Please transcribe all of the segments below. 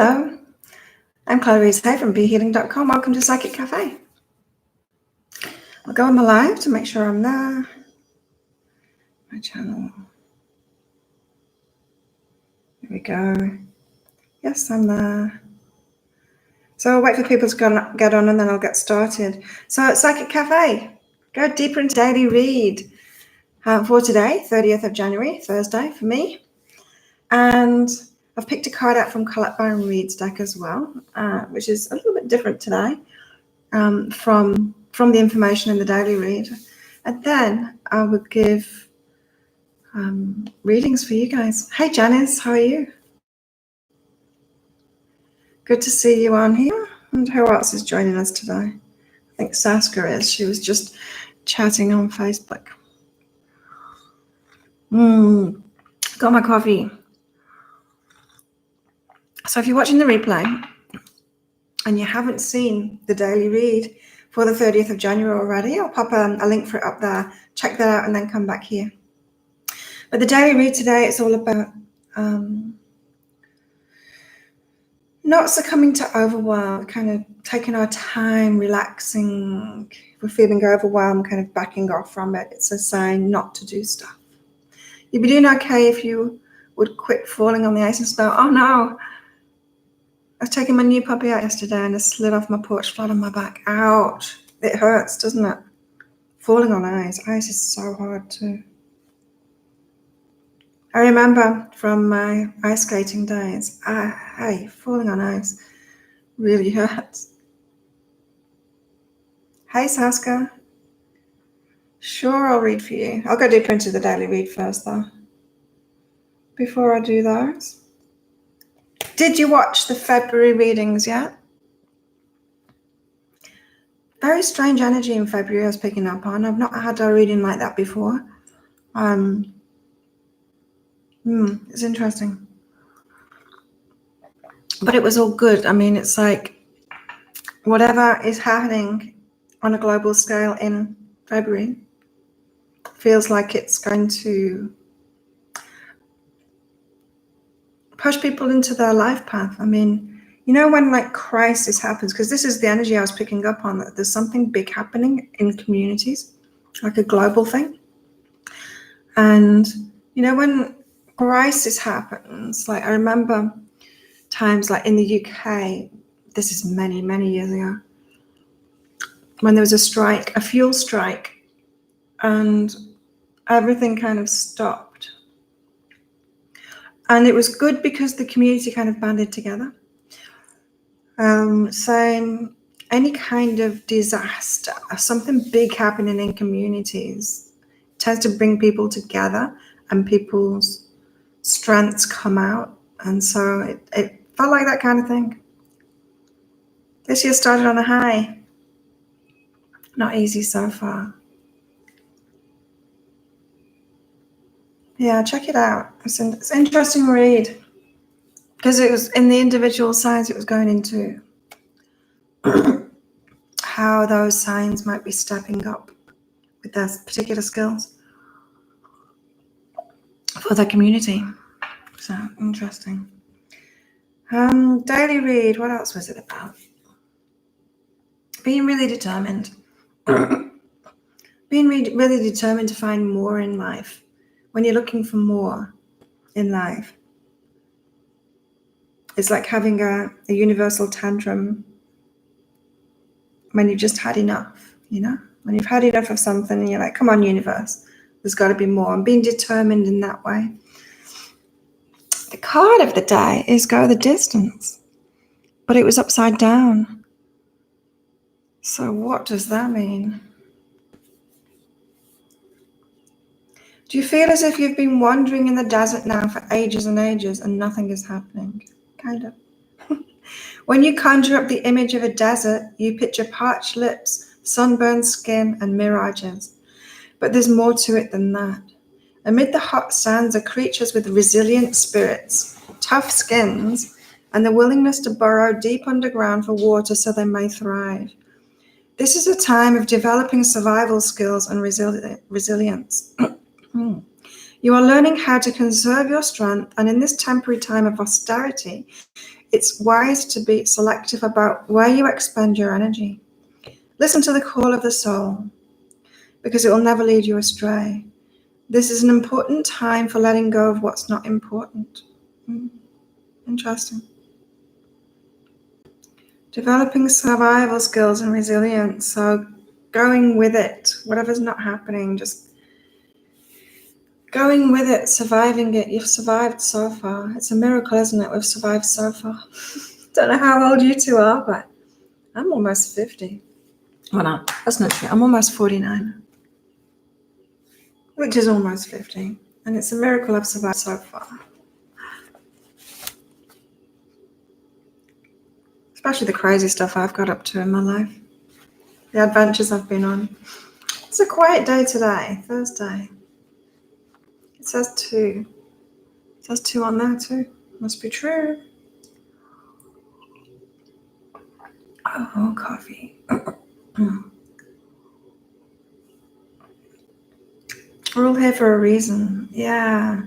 Hello, I'm Clarice Hay from BeHealing.com. Welcome to Psychic Cafe. I'll go on my live to make sure I'm there. My channel. Here we go. Yes, I'm there. So I'll wait for people to get on and then I'll get started. So at Psychic Cafe, go deeper into daily read for today, 30th of January, Thursday for me. And I've picked a card out from Colette Baron Reid's deck as well, which is a little bit different today from the information in the daily read. And then I would give readings for you guys. Hey Janice, how are you? Good to see you on here. And who else is joining us today? I think Saskia is. She was just chatting on Facebook. Got my coffee. So if you're watching the replay and you haven't seen the daily read for the 30th of January already, I'll pop a link for it up there. Check that out and then come back here. But the daily read today, it's all about not succumbing to overwhelm, kind of taking our time, relaxing. If we're feeling overwhelmed, kind of backing off from it. It's a sign not to do stuff. You'd be doing okay if you would quit falling on the ice and snow. Oh no! I was taking my new puppy out yesterday and it slid off my porch flat on my back. Ouch! It hurts, doesn't it? Falling on ice. Ice is so hard too. I remember from my ice skating days, falling on ice really hurts. Hey Saskia. Sure, I'll read for you. I'll go deeper into the daily read first though. Before I do those. Did you watch the February readings yet? Very strange energy in February I was picking up on. I've not had a reading like that before. It's interesting. But it was all good. I mean, it's like whatever is happening on a global scale in February feels like it's going to push people into their life path. I mean, you know, when like crisis happens, because this is the energy I was picking up on, that there's something big happening in communities, like a global thing. And, you know, when crisis happens, like I remember times like in the UK, this is many, many years ago, when there was a strike, a fuel strike, and everything kind of stopped. And it was good because the community kind of banded together. Saying any kind of disaster, something big happening in communities tends to bring people together and people's strengths come out. And so it felt like that kind of thing. This year started on a high. Not easy so far. Yeah, check it out. It's an interesting read. Because it was in the individual signs, it was going into how those signs might be stepping up with their particular skills for their community. So interesting. Daily read, what else was it about? Being really determined. Being really determined to find more in life. When you're looking for more in life, it's like having a universal tantrum when you've just had enough, you know? When you've had enough of something and you're like, come on, universe, there's got to be more. I'm being determined in that way. The card of the day is go the distance, but it was upside down. So what does that mean? Do you feel as if you've been wandering in the desert now for ages and ages and nothing is happening? Kind of. When you conjure up the image of a desert, you picture parched lips, sunburned skin, and mirages. But there's more to it than that. Amid the hot sands are creatures with resilient spirits, tough skins, and the willingness to burrow deep underground for water so they may thrive. This is a time of developing survival skills and resilience. You are learning how to conserve your strength, and in this temporary time of austerity, It's wise to be selective about where you expend your energy. Listen to the call of the soul, because it will never lead you astray. This is an important time for letting go of what's not important. Interesting. Developing survival skills and resilience. So going with it, whatever's not happening, just going with it, surviving it. You've survived so far. It's a miracle, isn't it? We've survived so far. Don't know how old you two are, but I'm almost 50. Well, no, that's not true. I'm almost 49, which is almost 50. And it's a miracle I've survived so far. Especially the crazy stuff I've got up to in my life. The adventures I've been on. It's a quiet day today, Thursday. It says 2. It says 2 on there too. Must be true. Oh, coffee. We're all here for a reason. Yeah.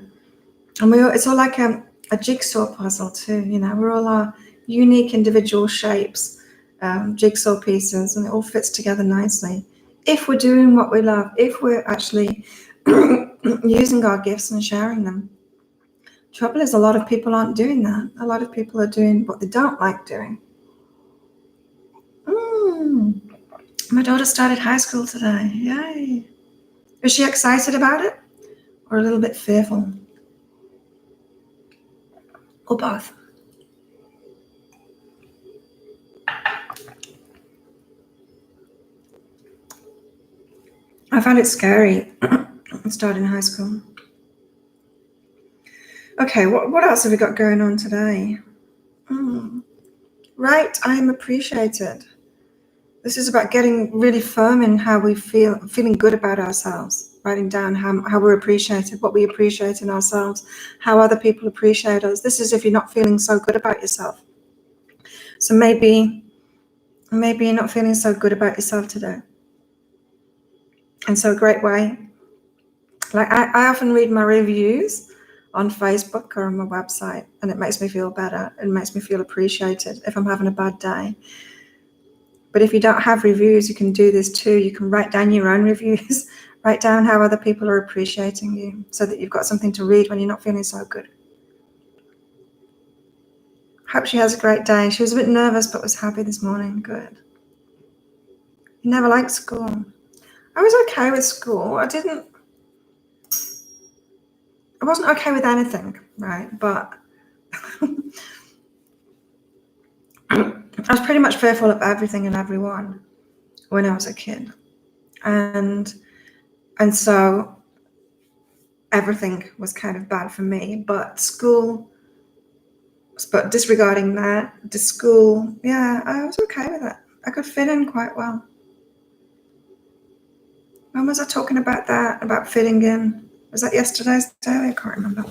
And it's all like a jigsaw puzzle too. You know, we're all our unique individual shapes, jigsaw pieces, and it all fits together nicely. If we're doing what we love, if we're actually using our gifts and sharing them. Trouble is, a lot of people aren't doing that. A lot of people are doing what they don't like doing. My daughter started high school today. Yay. Is she excited about it or a little bit fearful? Or both? I find it scary starting high school. Okay, what else have we got going on today? Right, I am appreciated. This is about getting really firm in how we feel, feeling good about ourselves, writing down how we're appreciated, what we appreciate in ourselves, how other people appreciate us. This is if you're not feeling so good about yourself. So maybe you're not feeling so good about yourself today. And so a great way, like I often read my reviews on Facebook or on my website, and it makes me feel better. It makes me feel appreciated if I'm having a bad day. But if you don't have reviews, you can do this too. You can write down your own reviews, write down how other people are appreciating you so that you've got something to read when you're not feeling so good. Hope she has a great day. She was a bit nervous, but was happy this morning. Good. You never liked school. I was okay with school. I wasn't okay with anything, right? But I was pretty much fearful of everything and everyone when I was a kid. And so everything was kind of bad for me, but disregarding that, the school, yeah, I was okay with it. I could fit in quite well. When was I talking about that, about fitting in? Was that yesterday's day? I can't remember.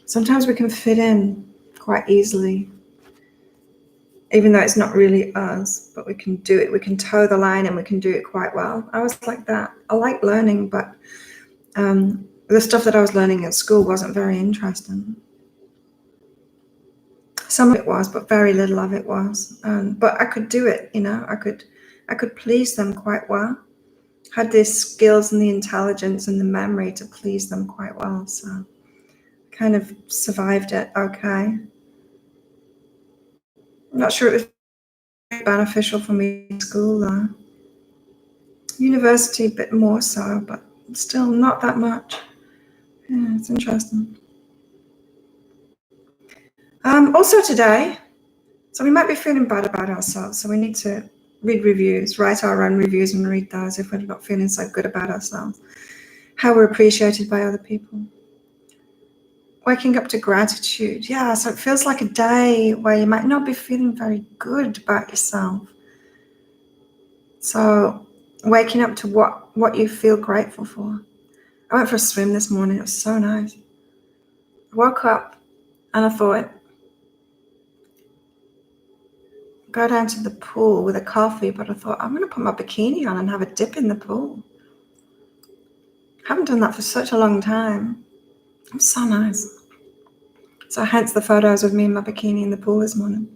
Sometimes we can fit in quite easily, even though it's not really us, but we can do it. We can toe the line and we can do it quite well. I was like that. I like learning, but the stuff that I was learning at school wasn't very interesting. Some of it was, but very little of it was. But I could do it, you know. I could please them quite well. Had the skills and the intelligence and the memory to please them quite well. So kind of survived it okay. I'm not sure it was very beneficial for me in school though. University a bit more so, but still not that much. Yeah, it's interesting. Also today, so we might be feeling bad about ourselves, so we need to read reviews, write our own reviews and read those if we're not feeling so good about ourselves. How we're appreciated by other people. Waking up to gratitude. Yeah, so it feels like a day where you might not be feeling very good about yourself. So waking up to what you feel grateful for. I went for a swim this morning. It was so nice. I woke up and I thought, go down to the pool with a coffee, but I thought, I'm going to put my bikini on and have a dip in the pool. I haven't done that for such a long time. It was so nice. So hence the photos of me in my bikini in the pool this morning.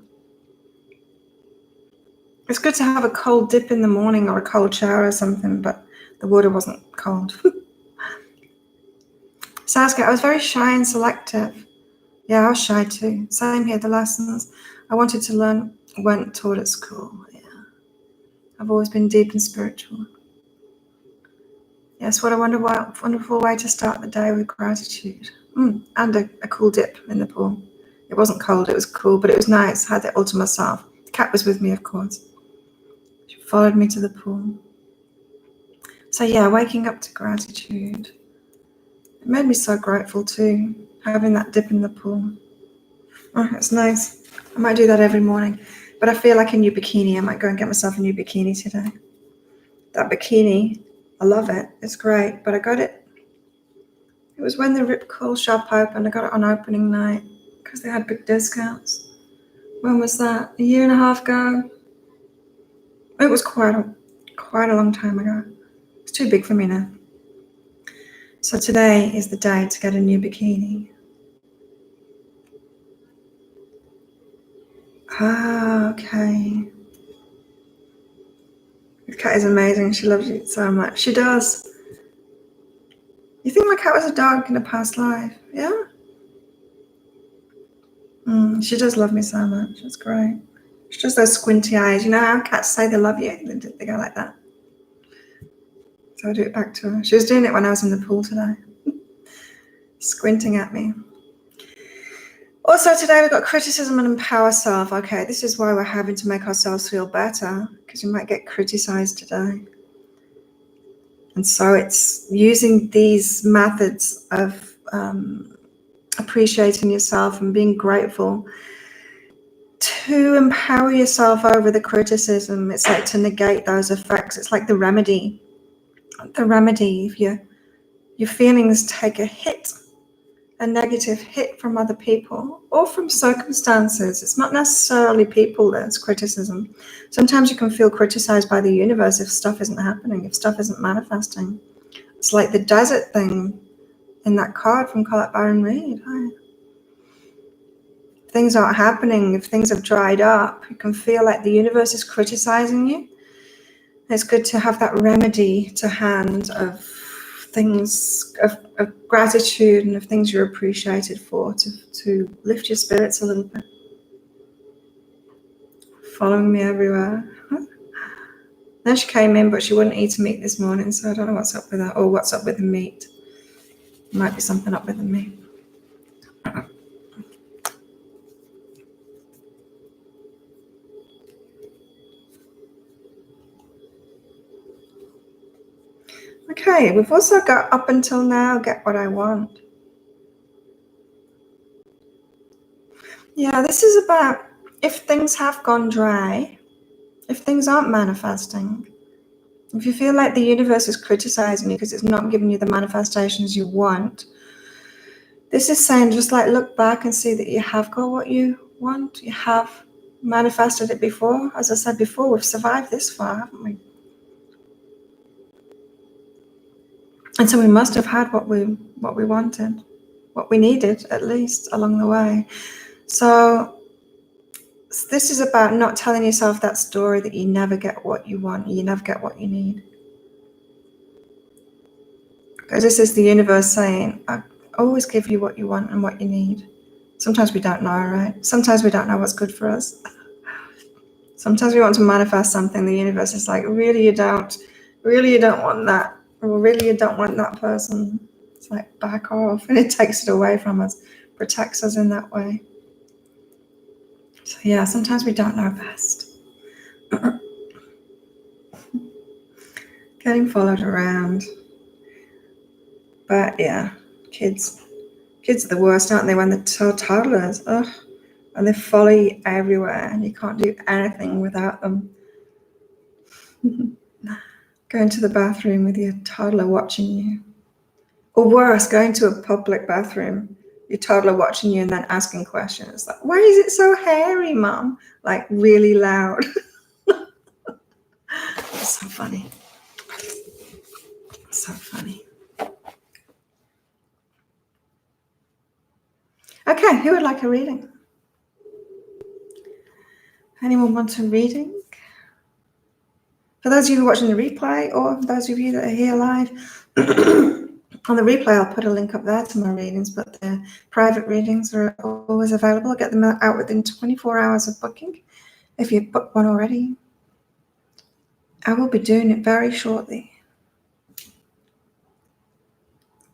It's good to have a cold dip in the morning or a cold shower or something, but the water wasn't cold. Saskia, I was very shy and selective. Yeah, I was shy too. Same here, the lessons I wanted to learn weren't taught at school. Yeah. I've always been deep and spiritual. Yes, what a wonderful way to start the day with gratitude. And a cool dip in the pool. It wasn't cold, it was cool, but it was nice. I had it all to myself. The cat was with me, of course. She followed me to the pool. So yeah, waking up to gratitude. It made me so grateful too, having that dip in the pool. Oh, it's nice. I might do that every morning. But I feel like a new bikini. I might go and get myself a new bikini today. That bikini, I love it. It's great. But I got it. It was when the Rip Curl shop opened. I got it on opening night because they had big discounts. When was that? A year and a half ago? It was quite a long time ago. It's too big for me now. So today is the day to get a new bikini. Ah, okay. The cat is amazing. She loves you so much. She does. You think my cat was a dog in a past life? Yeah? She does love me so much. It's great. It's just those squinty eyes. You know how cats say they love you? They go like that. So I do it back to her. She was doing it when I was in the pool today. Squinting at me. Also today we've got criticism and empower self. Okay, this is why we're having to make ourselves feel better, because we might get criticized today. And so it's using these methods of appreciating yourself and being grateful to empower yourself over the criticism. It's like to negate those effects. It's like the remedy. The remedy, if your feelings take a hit, a negative hit from other people or from circumstances. It's not necessarily people that's criticism. Sometimes you can feel criticized by the universe if stuff isn't happening, if stuff isn't manifesting. It's like the desert thing in that card from Colette Baron Reid. If things aren't happening, if things have dried up, you can feel like the universe is criticizing you. It's good to have that remedy to hand of things of gratitude and of things you're appreciated for to lift your spirits a little bit. Following me everywhere. Then she came in, but she wouldn't eat a meat this morning, so I don't know what's up with that or what's up with the meat. Might be something up with the meat. Okay, we've also got up until now, get what I want. Yeah, this is about if things have gone dry, if things aren't manifesting, if you feel like the universe is criticizing you because it's not giving you the manifestations you want, this is saying just like look back and see that you have got what you want. You have manifested it before. As I said before, we've survived this far, haven't we? And so we must have had what we wanted, what we needed at least along the way. So this is about not telling yourself that story that you never get what you want, you never get what you need. Because this is the universe saying, I always give you what you want and what you need. Sometimes we don't know, right? Sometimes we don't know what's good for us. Sometimes we want to manifest something. The universe is like, really you don't want that. Or really you don't want that person. It's like, back off. And it takes it away from us, protects us in that way. So yeah, sometimes we don't know best. Getting followed around. But yeah, kids are the worst, aren't they, when they're toddlers? Ugh. And they follow you everywhere and you can't do anything without them. Going to the bathroom with your toddler watching you. Or worse, going to a public bathroom, your toddler watching you and then asking questions like, why is it so hairy, Mom? Like really loud. It's so funny. So funny. Okay, who would like a reading? Anyone want a reading? For those of you watching the replay, or those of you that are here live, on the replay I'll put a link up there to my readings, but the private readings are always available. I'll get them out within 24 hours of booking. If you've booked one already, I will be doing it very shortly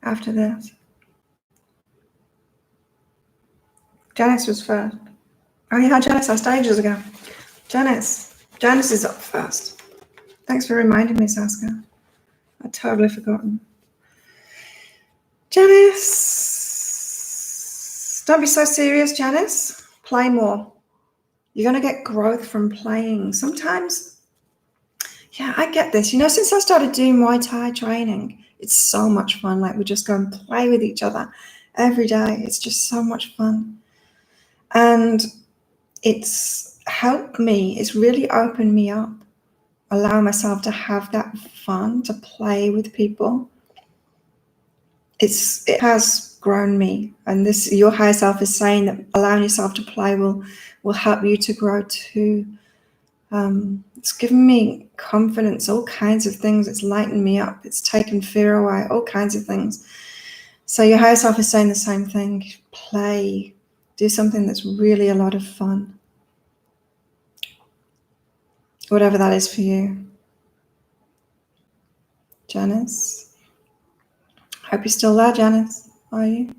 after this. Janice was first. Oh yeah, Janice asked ages ago. Janice is up first. Thanks for reminding me, Saska. I'd totally forgotten. Janice, don't be so serious, Janice. Play more. You're going to get growth from playing. Sometimes, yeah, I get this. You know, since I started doing Muay Thai training, it's so much fun. Like, we just go and play with each other every day. It's just so much fun. And it's helped me. It's really opened me up. Allow myself to have that fun, to play with people. It has grown me, and this, your higher self is saying that allowing yourself to play will help you to grow too. It's given me confidence, all kinds of things. It's lightened me up. It's taken fear away, all kinds of things. So your higher self is saying the same thing. Play, do something that's really a lot of fun. Whatever that is for you. Janice? Hope you're still there, Janice. Are you?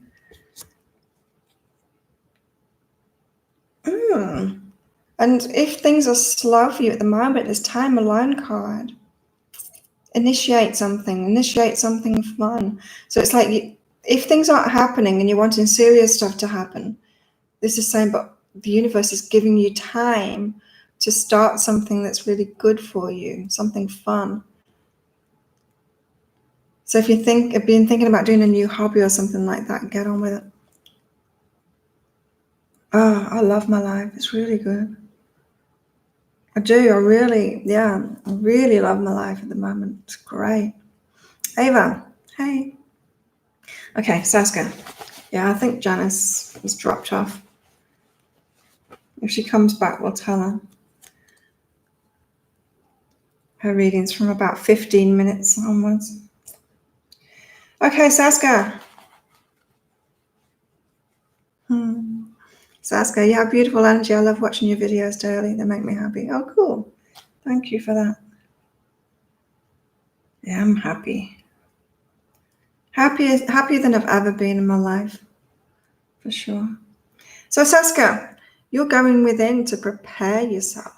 And if things are slow for you at the moment, there's Time Alone card. Initiate something fun. So it's like, if things aren't happening and you're wanting serious stuff to happen, this is saying, but the universe is giving you time to start something that's really good for you, something fun. So if you have been thinking about doing a new hobby or something like that, get on with it. Oh, I love my life. It's really good. I do. I really love my life at the moment. It's great. Ava, hey. Okay, Saska. Yeah, I think Janice has dropped off. If she comes back, we'll tell her. Her reading's from about 15 minutes onwards. Okay, Saska. Saska, you have beautiful energy. I love watching your videos daily. They make me happy. Oh, cool. Thank you for that. Yeah, I'm happy. Happier than I've ever been in my life, for sure. So, Saska, you're going within to prepare yourself.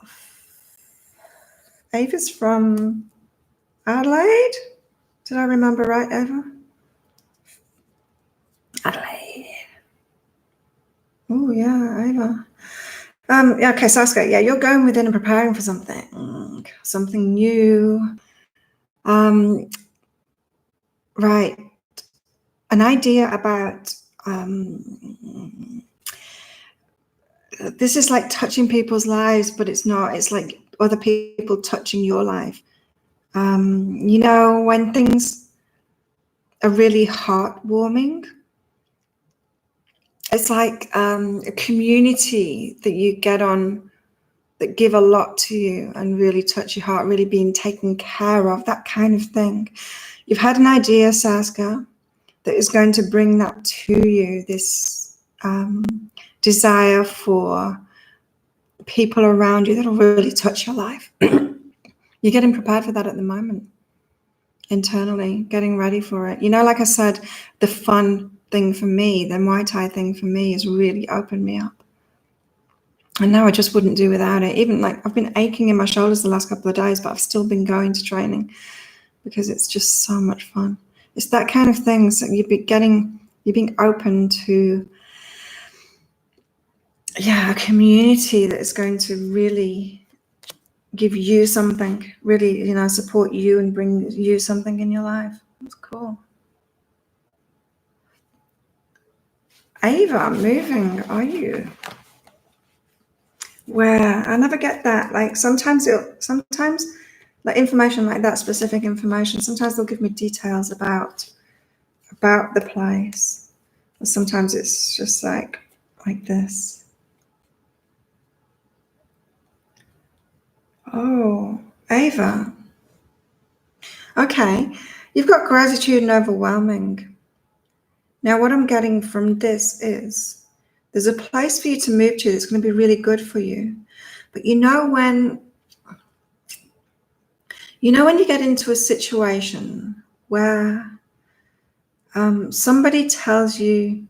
Ava's from Adelaide? Did I remember right, Ava? Adelaide. Oh, yeah, Ava. Yeah, okay, Saska, yeah, you're going within and preparing for something new. Right. An idea about, this is like touching people's lives, but it's not. It's like other people touching your life. You know, when things are really heartwarming, it's like a community that you get on that give a lot to you and really touch your heart, really being taken care of, that kind of thing. You've had an idea, Saska, that is going to bring that to you, this desire for people around you that'll really touch your life. You're getting prepared for that at the moment, internally, getting ready for it. You know, like I said, the fun thing for me, the Muay Thai thing for me has really opened me up. And now I just wouldn't do without it. Even like I've been aching in my shoulders the last couple of days, but I've still been going to training because it's just so much fun. It's that kind of thing. So you're being open to, a community that is going to really give you something, really, support you and bring you something in your life. That's cool. Ava, moving, are you? Where? I never get that. Like sometimes like information like that, specific information, sometimes they'll give me details about the place. Or sometimes it's just like like this. Oh, Ava. Okay, you've got gratitude and overwhelming. Now, what I'm getting from this is there's a place for you to move to that's going to be really good for you. But you know when you get into a situation where somebody tells you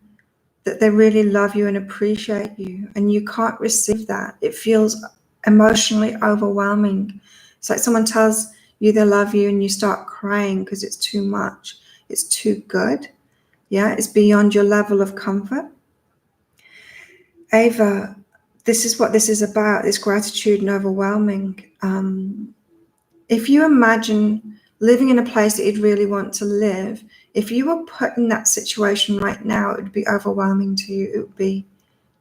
that they really love you and appreciate you, and you can't receive that, it feels emotionally overwhelming. It's like someone tells you they love you and you start crying because it's too much. It's too good. Yeah, it's beyond your level of comfort. Ava, this is what this is about, this gratitude and overwhelming. If you imagine living in a place that you'd really want to live, if you were put in that situation right now, it would be overwhelming to you. It would be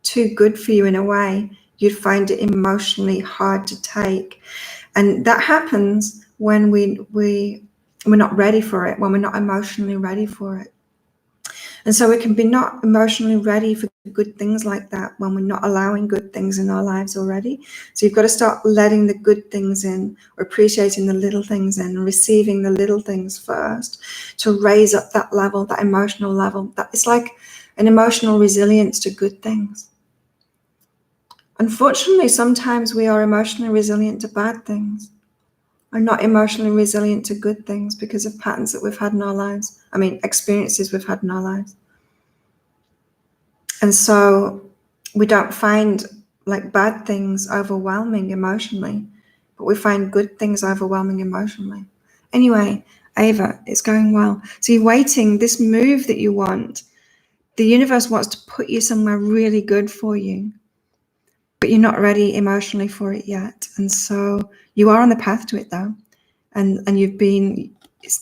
too good for you in a way. You'd find it emotionally hard to take. And that happens when we're not ready for it, when we're not emotionally ready for it. And so we can be not emotionally ready for good things like that when we're not allowing good things in our lives already. So you've got to start letting the good things in, or appreciating the little things in, and receiving the little things first to raise up that level, that emotional level. That it's like an emotional resilience to good things. Unfortunately, sometimes we are emotionally resilient to bad things. Are not emotionally resilient to good things because of patterns that we've had in our lives. I mean, experiences we've had in our lives. And so we don't find like bad things overwhelming emotionally, but we find good things overwhelming emotionally. Anyway, Ava, it's going well. So you're waiting, this move that you want, the universe wants to put you somewhere really good for you, but you're not ready emotionally for it yet. And so you are on the path to it though. And you've been,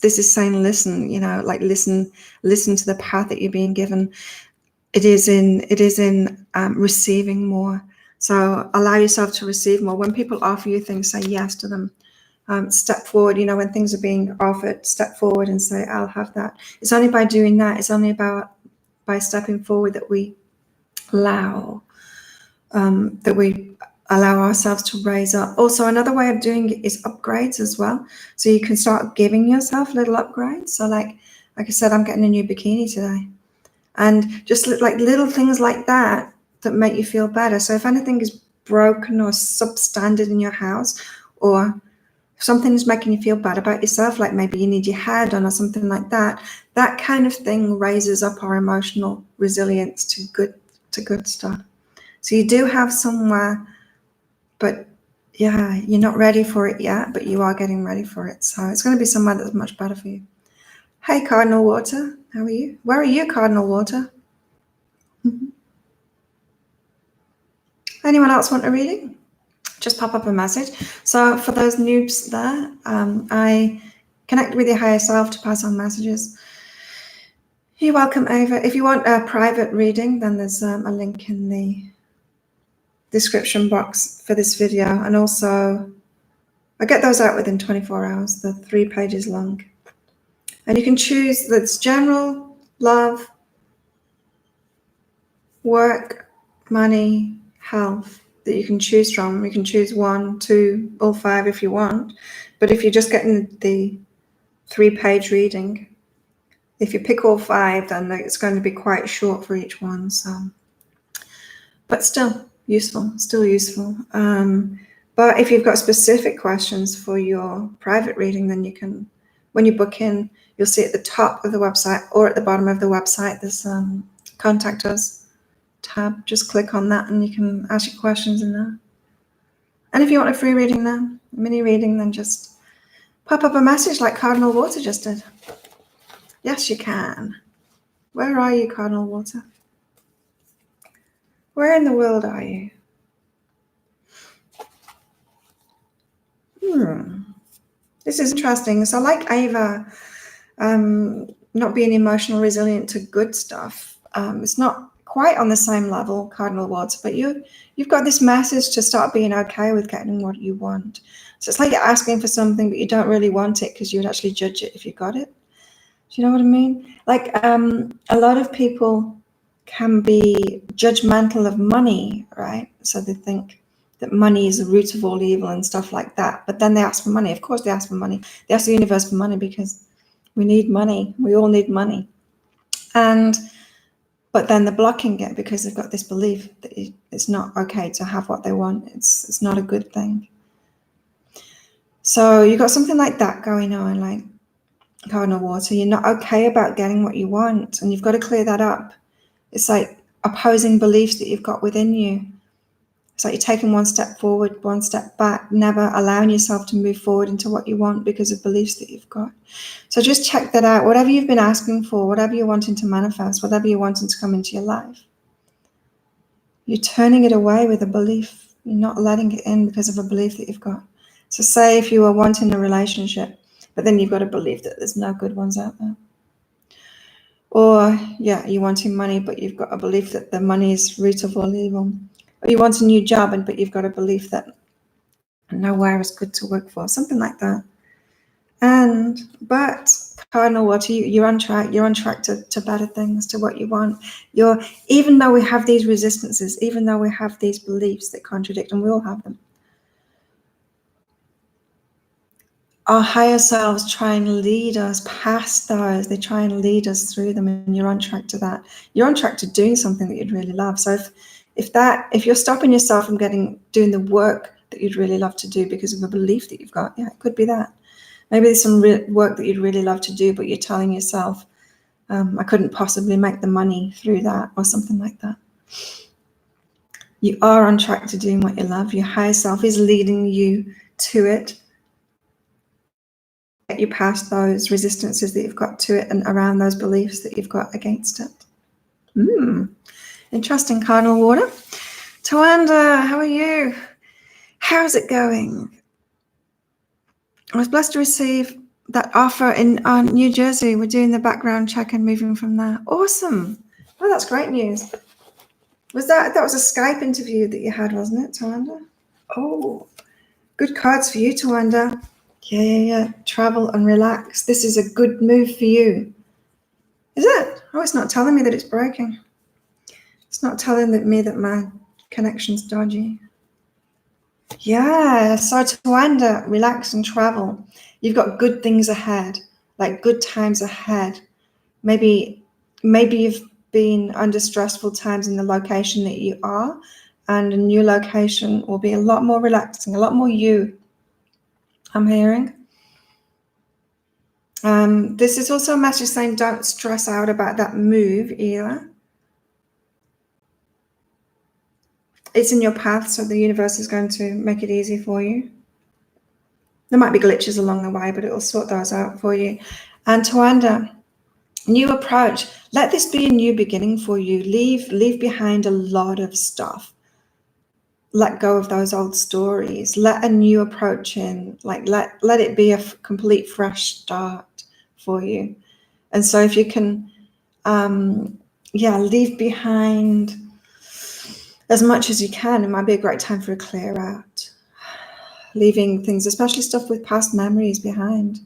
this is saying, listen, like listen to the path that you're being given. It is in receiving more. So allow yourself to receive more. When people offer you things, say yes to them. Step forward. When things are being offered, step forward and say, I'll have that. It's only by doing that. It's only by stepping forward that we allow ourselves to raise up. Also, another way of doing it is upgrades as well. So you can start giving yourself little upgrades. So like I said, I'm getting a new bikini today. And just like little things like that make you feel better. So if anything is broken or substandard in your house, or if something is making you feel bad about yourself, like maybe you need your hair done or something like that, that kind of thing raises up our emotional resilience to good stuff. So you do have somewhere, but yeah, you're not ready for it yet, but you are getting ready for it. So it's going to be somewhere that's much better for you. Hey, Cardinal Water, how are you? Where are you, Cardinal Water? Anyone else want a reading? Just pop up a message. So for those noobs there, I connect with your higher self to pass on messages. You're welcome, Ava. If you want a private reading, then there's a link in the description box for this video. And also, I get those out within 24 hours. They're 3 pages long. And you can choose that's general, love, work, money, health, that you can choose from. You can choose 1, 2, or 5 if you want. But if you're just getting the 3-page reading, if you pick all 5, then it's going to be quite short for each one. So, but still useful. But if you've got specific questions for your private reading, then you can, when you book in, you'll see at the top of the website or at the bottom of the website, there's contact us tab. Just click on that and you can ask your questions in there. And if you want a free reading then, a mini reading, then just pop up a message like Cardinal Water just did. Yes, you can. Where are you, Cardinal Water? Where in the world are you? This is interesting. So like Ava, not being emotional resilient to good stuff, it's not quite on the same level, Cardinal Water, but you've got this message to start being okay with getting what you want. So it's like you're asking for something, but you don't really want it because you would actually judge it if you got it. Do you know what I mean? Like a lot of people can be judgmental of money, right? So they think that money is the root of all evil and stuff like that. But then they ask for money. Of course they ask for money. They ask the universe for money because we need money. We all need money. But then they're blocking it because they've got this belief that it's not okay to have what they want. It's not a good thing. So you've got something like that going on, like cardinal water. You're not okay about getting what you want, and you've got to clear that up. It's like opposing beliefs that you've got within you. It's like you're taking one step forward, one step back, never allowing yourself to move forward into what you want because of beliefs that you've got. So just check that out. Whatever you've been asking for, whatever you're wanting to manifest, whatever you're wanting to come into your life, you're turning it away with a belief. You're not letting it in because of a belief that you've got. So say if you were wanting a relationship, but then you've got a belief that there's no good ones out there. Or, yeah, you're wanting money, but you've got a belief that the money is root of all evil. Or you want a new job, but you've got a belief that nowhere is good to work for, something like that. But cardinal water, you're on track. You're on track to better things, to what you want. Even though we have these resistances, even though we have these beliefs that contradict, and we all have them, our higher selves try and lead us past those. They try and lead us through them, and you're on track to that. You're on track to doing something that you'd really love. So if you're stopping yourself from doing the work that you'd really love to do because of a belief that you've got, yeah, it could be that. Maybe there's some work that you'd really love to do, but you're telling yourself, I couldn't possibly make the money through that, or something like that. You are on track to doing what you love. Your higher self is leading you to it. Get you past those resistances that you've got to it and around those beliefs that you've got against it. Interesting, cardinal water. Tawanda, how are you? How's it going? I was blessed to receive that offer in New Jersey. We're doing the background check and moving from there. Awesome. Oh, that's great news. That was a Skype interview that you had, wasn't it, Tawanda? Oh, good cards for you, Tawanda. Yeah. Travel and relax. This is a good move for you. Is it? Oh, it's not telling me that it's breaking. It's not telling me that my connection's dodgy. Yeah, so Tawanda, relax and travel. You've got good things ahead, like good times ahead. Maybe you've been under stressful times in the location that you are, and a new location will be a lot more relaxing, a lot more you, I'm hearing. This is also a message saying don't stress out about that move either. It's in your path, so the universe is going to make it easy for you. There might be glitches along the way, but it will sort those out for you. And Tawanda, new approach. Let this be a new beginning for you. Leave behind a lot of stuff. Let go of those old stories. Let a new approach in. Like let it be a complete fresh start for you. And so if you can, leave behind as much as you can. It might be a great time for a clear out. Leaving things, especially stuff with past memories behind.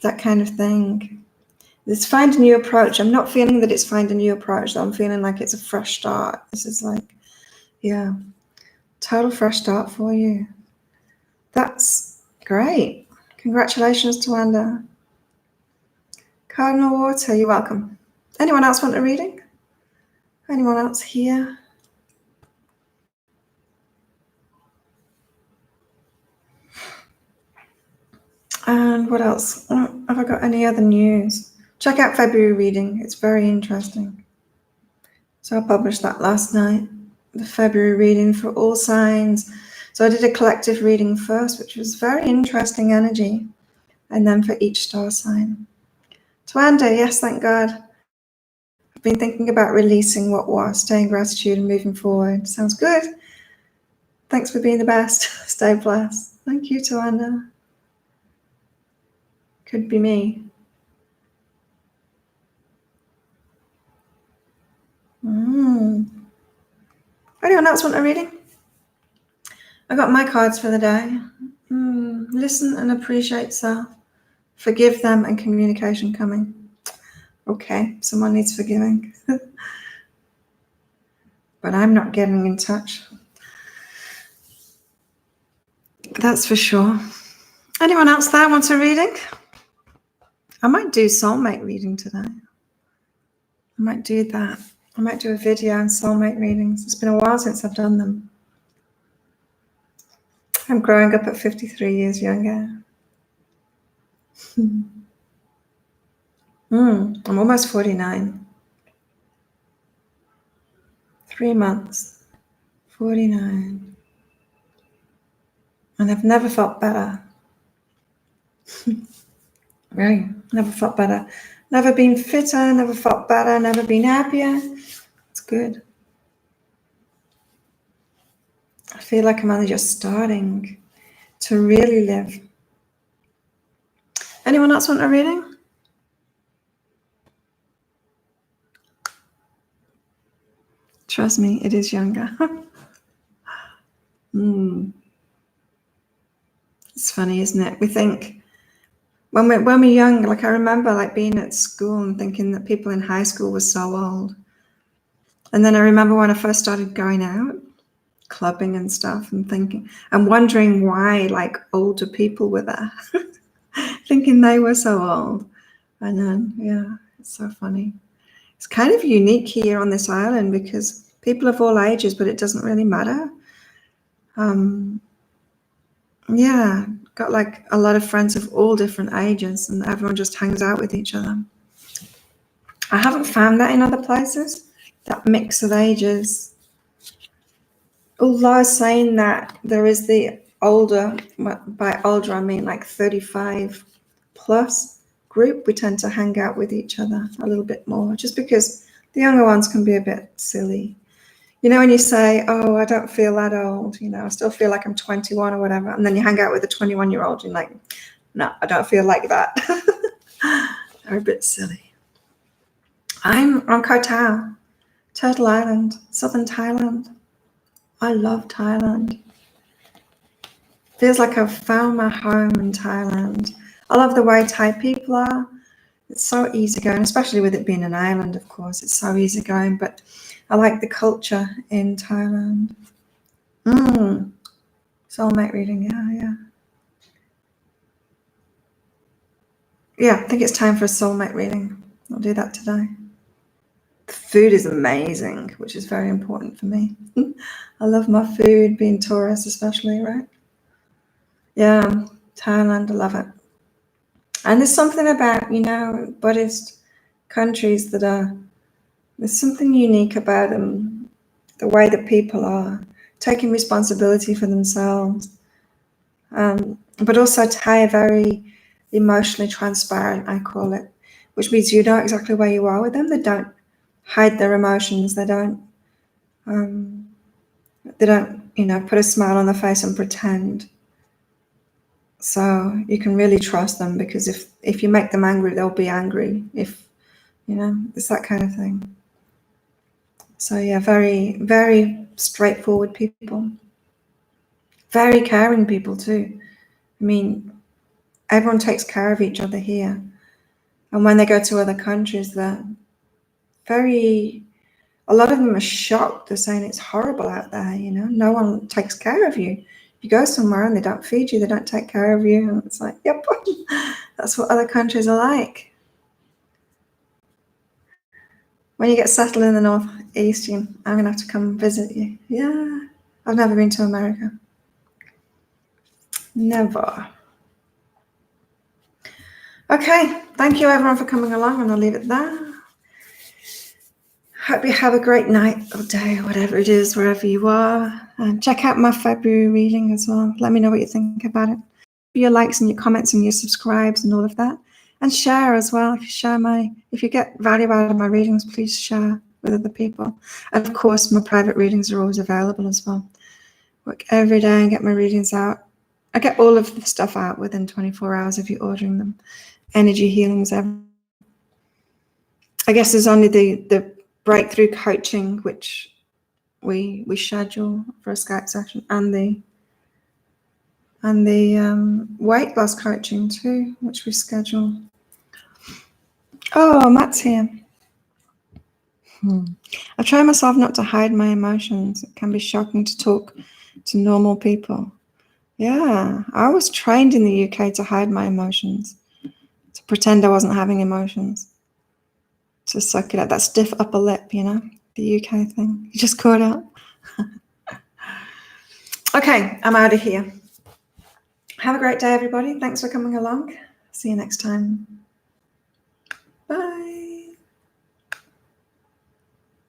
That kind of thing. It's find a new approach. I'm not feeling that it's find a new approach. I'm feeling like it's a fresh start. This is like, total fresh start for you. That's great. Congratulations, Tawanda. Cardinal Water, you're welcome. Anyone else want a reading? Anyone else here? And what else? Have I got any other news? Check out February reading. It's very interesting. So I published that last night, the February reading for all signs. So I did a collective reading first, which was very interesting energy, and then for each star sign. Tawanda, yes, thank God. I've been thinking about releasing what was, staying gratitude and moving forward. Sounds good. Thanks for being the best. Stay blessed. Thank you, Tawanda. Could be me. Anyone else want a reading? I got my cards for the day. Listen and appreciate self. Forgive them and communication coming. Okay, someone needs forgiving. But I'm not getting in touch. That's for sure. Anyone else there wants a reading? I might do soulmate reading today. I might do that. I might do a video on soulmate readings. It's been a while since I've done them. I'm growing up at 53 years younger. I'm almost 49. 3 months. 49. And I've never felt better. Really, never felt better. Never been fitter, never felt better, never been happier. It's good. I feel like I'm only just starting to really live. Anyone else want a reading? Trust me, it is younger. It's funny, isn't it? We think when we're young, like I remember like being at school and thinking that people in high school were so old. And then I remember when I first started going out, clubbing and stuff, and thinking and wondering why like older people were there, thinking they were so old. And then, yeah, it's so funny. It's kind of unique here on this island because people of all ages, but it doesn't really matter. Yeah, got like a lot of friends of all different ages and everyone just hangs out with each other. I haven't found that in other places, that mix of ages. Although saying that there is the older, by older I mean like 35 plus group, we tend to hang out with each other a little bit more, just because the younger ones can be a bit silly. You know, when you say, oh, I don't feel that old, you know, I still feel like I'm 21 or whatever, and then you hang out with a 21-year-old, you're like, no, I don't feel like that. They're a bit silly. I'm on Koh Tao, Turtle Island, southern Thailand. I love Thailand. Feels like I've found my home in Thailand. I love the way Thai people are. It's so easygoing, especially with it being an island, of course. It's so easygoing, but I like the culture in Thailand. Soulmate reading, yeah. Yeah, I think it's time for a soulmate reading. I'll do that today. The food is amazing, which is very important for me. I love my food, being tourist especially, right? Yeah, Thailand, I love it. And there's something about, you know, Buddhist countries there's something unique about them, the way that people are taking responsibility for themselves. But also Thai are very emotionally transparent, I call it, which means you know exactly where you are with them. They don't hide their emotions. They don't, you know, put a smile on their face and pretend. So you can really trust them, because if you make them angry, they'll be angry. If, you know, it's that kind of thing. So yeah, very, very straightforward people. Very caring people too. I mean, everyone takes care of each other here. And when they go to other countries, they're a lot of them are shocked. They're saying it's horrible out there, you know, no one takes care of you. You go somewhere and they don't feed you, they don't take care of you. And it's like, yep, that's what other countries are like. When you get settled in the Northeast, I'm going to have to come visit you. Yeah, I've never been to America. Never. Okay, thank you everyone for coming along, and I'll leave it there. Hope you have a great night or day or whatever it is, wherever you are. And check out my February reading as well. Let me know what you think about it. Your likes and your comments and your subscribes and all of that. And share as well. If you get value out of my readings, please share with other people. And of course, my private readings are always available as well. Work every day and get my readings out. I get all of the stuff out within 24 hours if you're ordering them. Energy healings. I guess there's only the breakthrough coaching, which we schedule for a Skype session, and the weight loss coaching too, which we schedule. Oh, Matt's here. I try myself not to hide my emotions. It can be shocking to talk to normal people. Yeah, I was trained in the UK to hide my emotions, to pretend I wasn't having emotions, to suck it up. That stiff upper lip, the UK thing. You just caught out. Okay, I'm out of here. Have a great day, everybody. Thanks for coming along. See you next time. Bye.